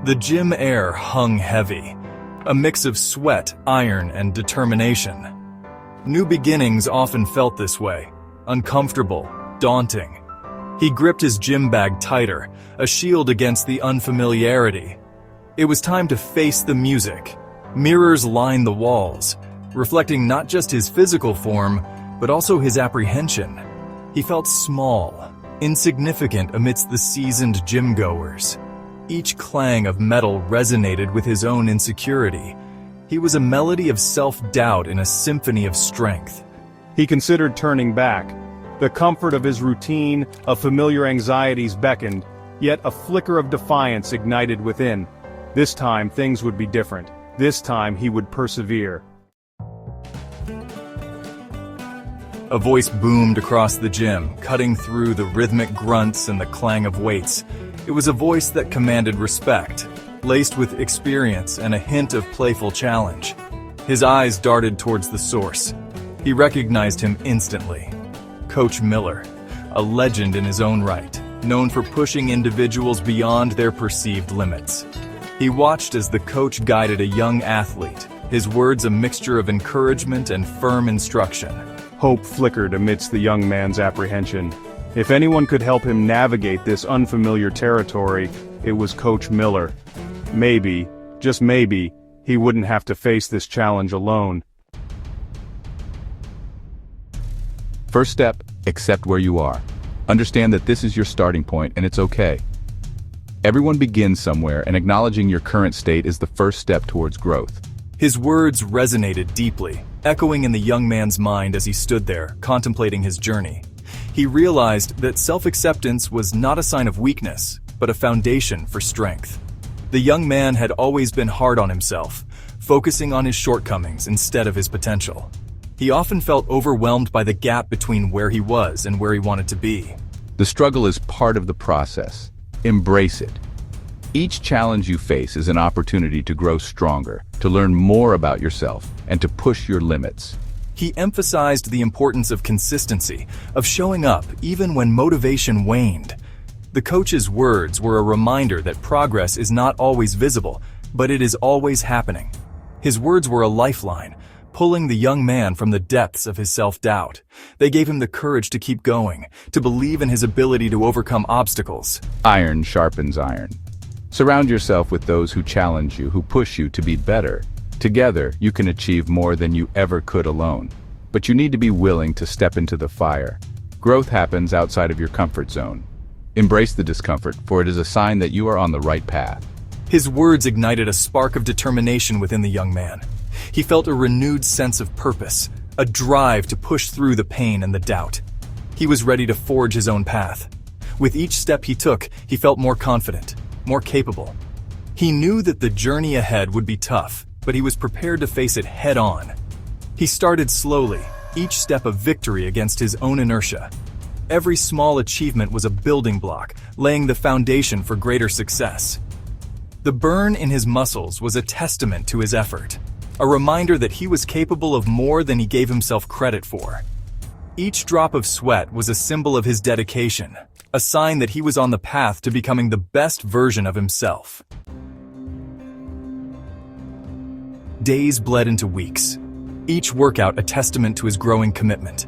The gym air hung heavy, a mix of sweat, iron, and determination. New beginnings often felt this way, uncomfortable, daunting. He gripped his gym bag tighter, a shield against the unfamiliarity. It was time to face the music. Mirrors lined the walls, reflecting not just his physical form, but also his apprehension. He felt small, insignificant amidst the seasoned gym-goers. Each clang of metal resonated with his own insecurity. He was a melody of self-doubt in a symphony of strength. He considered turning back. The comfort of his routine, of familiar anxieties beckoned, yet a flicker of defiance ignited within. This time things would be different. This time he would persevere. A voice boomed across the gym, cutting through the rhythmic grunts and the clang of weights. It was a voice that commanded respect, laced with experience and a hint of playful challenge. His eyes darted towards the source. He recognized him instantly. Coach Miller, a legend in his own right, known for pushing individuals beyond their perceived limits. He watched as the coach guided a young athlete, his words a mixture of encouragement and firm instruction. Hope flickered amidst the young man's apprehension. If anyone could help him navigate this unfamiliar territory, it was Coach Miller. Maybe, just maybe, he wouldn't have to face this challenge alone. First step, accept where you are. Understand that this is your starting point and it's okay. Everyone begins somewhere, and acknowledging your current state is the first step towards growth. His words resonated deeply, echoing in the young man's mind as he stood there, contemplating his journey. He realized that self-acceptance was not a sign of weakness, but a foundation for strength. The young man had always been hard on himself, focusing on his shortcomings instead of his potential. He often felt overwhelmed by the gap between where he was and where he wanted to be. The struggle is part of the process. Embrace it. Each challenge you face is an opportunity to grow stronger, to learn more about yourself, and to push your limits. He emphasized the importance of consistency, of showing up even when motivation waned. The coach's words were a reminder that progress is not always visible, but it is always happening. His words were a lifeline, pulling the young man from the depths of his self-doubt. They gave him the courage to keep going, to believe in his ability to overcome obstacles. Iron sharpens iron. Surround yourself with those who challenge you, who push you to be better. Together, you can achieve more than you ever could alone. But you need to be willing to step into the fire. Growth happens outside of your comfort zone. Embrace the discomfort, for it is a sign that you are on the right path. His words ignited a spark of determination within the young man. He felt a renewed sense of purpose, a drive to push through the pain and the doubt. He was ready to forge his own path. With each step he took, he felt more confident, more capable. He knew that the journey ahead would be tough, but he was prepared to face it head-on. He started slowly, each step a victory against his own inertia. Every small achievement was a building block, laying the foundation for greater success. The burn in his muscles was a testament to his effort, a reminder that he was capable of more than he gave himself credit for. Each drop of sweat was a symbol of his dedication, a sign that he was on the path to becoming the best version of himself. Days bled into weeks, each workout a testament to his growing commitment.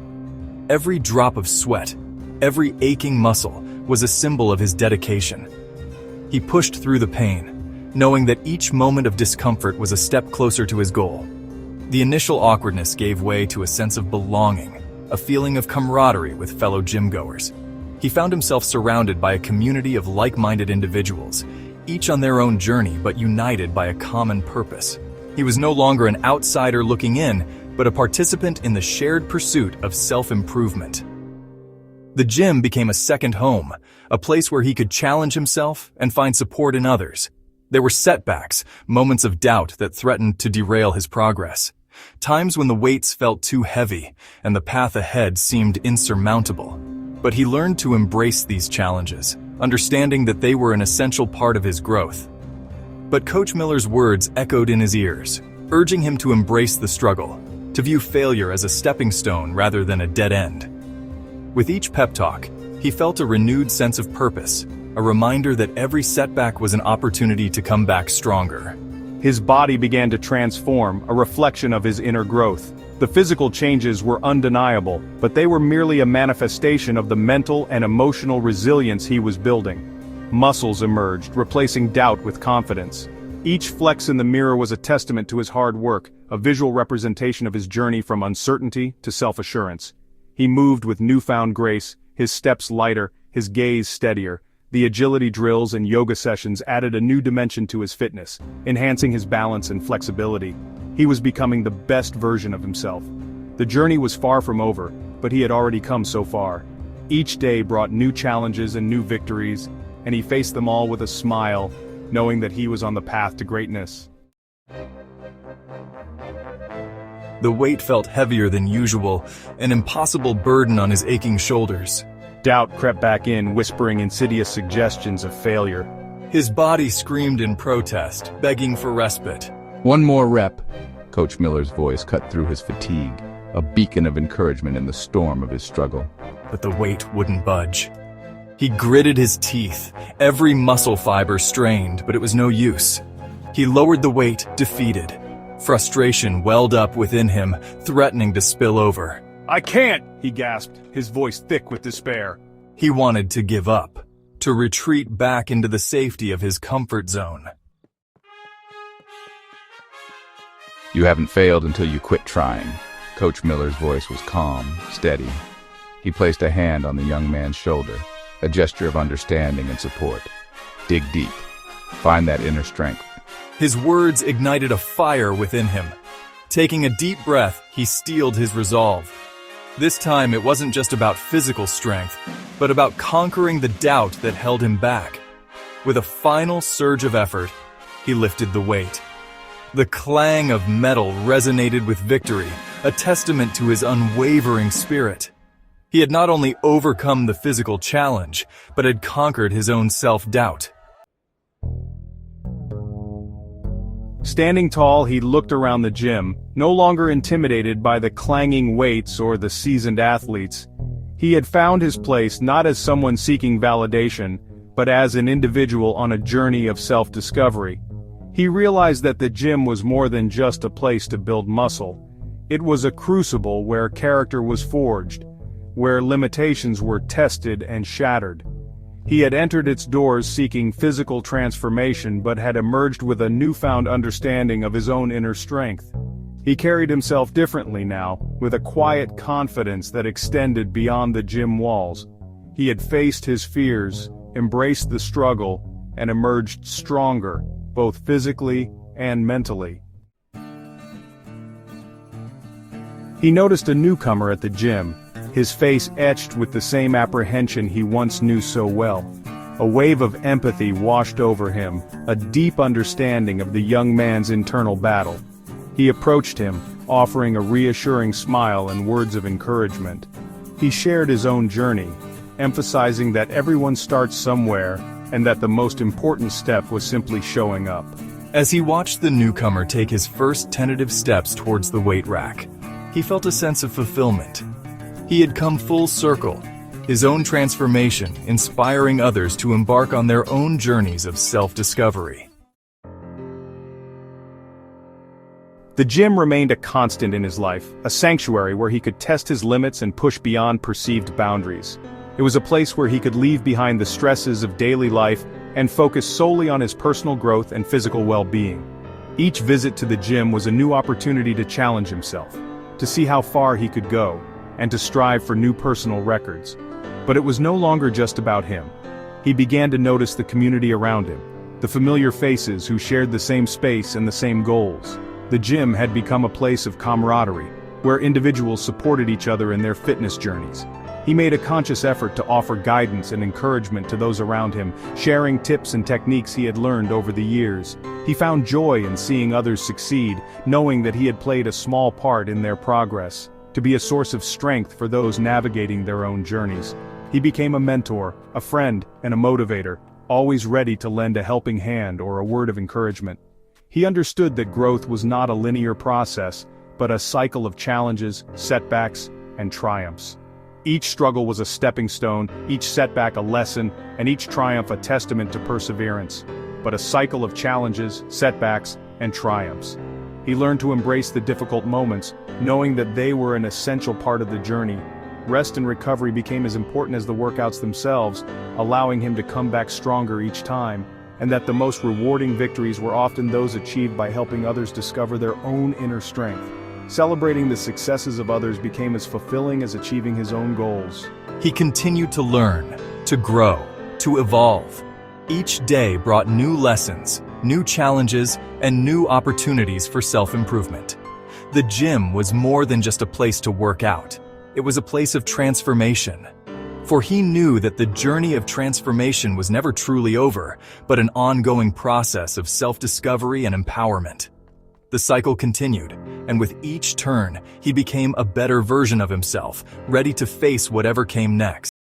Every drop of sweat, every aching muscle was a symbol of his dedication. He pushed through the pain, knowing that each moment of discomfort was a step closer to his goal. The initial awkwardness gave way to a sense of belonging, a feeling of camaraderie with fellow gym-goers. He found himself surrounded by a community of like-minded individuals, each on their own journey but united by a common purpose. He was no longer an outsider looking in, but a participant in the shared pursuit of self-improvement. The gym became a second home, a place where he could challenge himself and find support in others. There were setbacks, moments of doubt that threatened to derail his progress. Times when the weights felt too heavy and the path ahead seemed insurmountable. But he learned to embrace these challenges, understanding that they were an essential part of his growth. But Coach Miller's words echoed in his ears, urging him to embrace the struggle, to view failure as a stepping stone rather than a dead end. With each pep talk, he felt a renewed sense of purpose, a reminder that every setback was an opportunity to come back stronger. His body began to transform, a reflection of his inner growth. The physical changes were undeniable, but they were merely a manifestation of the mental and emotional resilience he was building. Muscles emerged, replacing doubt with confidence. Each flex in the mirror was a testament to his hard work, a visual representation of his journey from uncertainty to self-assurance. He moved with newfound grace, his steps lighter, his gaze steadier. The agility drills and yoga sessions added a new dimension to his fitness, enhancing his balance and flexibility. He was becoming the best version of himself. The journey was far from over, but he had already come so far. Each day brought new challenges and new victories, and he faced them all with a smile, knowing that he was on the path to greatness. The weight felt heavier than usual, an impossible burden on his aching shoulders. Doubt crept back in, whispering insidious suggestions of failure. His body screamed in protest, begging for respite. One more rep. Coach Miller's voice cut through his fatigue, a beacon of encouragement in the storm of his struggle. But the weight wouldn't budge. He gritted his teeth, every muscle fiber strained, but it was no use. He lowered the weight, defeated. Frustration welled up within him, threatening to spill over. "I can't!" he gasped, his voice thick with despair. He wanted to give up, to retreat back into the safety of his comfort zone. You haven't failed until you quit trying. Coach Miller's voice was calm, steady. He placed a hand on the young man's shoulder, a gesture of understanding and support. Dig deep. Find that inner strength. His words ignited a fire within him. Taking a deep breath, he steeled his resolve. This time it wasn't just about physical strength, but about conquering the doubt that held him back. With a final surge of effort, he lifted the weight. The clang of metal resonated with victory, a testament to his unwavering spirit. He had not only overcome the physical challenge, but had conquered his own self-doubt. Standing tall, he looked around the gym, no longer intimidated by the clanging weights or the seasoned athletes. He had found his place not as someone seeking validation, but as an individual on a journey of self-discovery. He realized that the gym was more than just a place to build muscle. It was a crucible where character was forged, where limitations were tested and shattered. He had entered its doors seeking physical transformation but had emerged with a newfound understanding of his own inner strength. He carried himself differently now, with a quiet confidence that extended beyond the gym walls. He had faced his fears, embraced the struggle, and emerged stronger, both physically and mentally. He noticed a newcomer at the gym, his face etched with the same apprehension he once knew so well. A wave of empathy washed over him, a deep understanding of the young man's internal battle. He approached him, offering a reassuring smile and words of encouragement. He shared his own journey, emphasizing that everyone starts somewhere, and that the most important step was simply showing up. As he watched the newcomer take his first tentative steps towards the weight rack, he felt a sense of fulfillment. He had come full circle, his own transformation, inspiring others to embark on their own journeys of self-discovery. The gym remained a constant in his life, a sanctuary where he could test his limits and push beyond perceived boundaries. It was a place where he could leave behind the stresses of daily life and focus solely on his personal growth and physical well-being. Each visit to the gym was a new opportunity to challenge himself, to see how far he could go, and to strive for new personal records. But it was no longer just about him. He began to notice the community around him, the familiar faces who shared the same space and the same goals. The gym had become a place of camaraderie, where individuals supported each other in their fitness journeys. He made a conscious effort to offer guidance and encouragement to those around him, sharing tips and techniques he had learned over the years. He found joy in seeing others succeed, knowing that he had played a small part in their progress, to be a source of strength for those navigating their own journeys. He became a mentor, a friend, and a motivator, always ready to lend a helping hand or a word of encouragement. He understood that growth was not a linear process, but a cycle of challenges, setbacks, and triumphs. Each struggle was a stepping stone, each setback a lesson, and each triumph a testament to perseverance. But a cycle of challenges, setbacks, and triumphs. He learned to embrace the difficult moments, knowing that they were an essential part of the journey. Rest and recovery became as important as the workouts themselves, allowing him to come back stronger each time, and that the most rewarding victories were often those achieved by helping others discover their own inner strength. Celebrating the successes of others became as fulfilling as achieving his own goals. He continued to learn, to grow, to evolve. Each day brought new lessons, new challenges, and new opportunities for self-improvement. The gym was more than just a place to work out. It was a place of transformation. For he knew that the journey of transformation was never truly over, but an ongoing process of self-discovery and empowerment. The cycle continued, and with each turn, he became a better version of himself, ready to face whatever came next.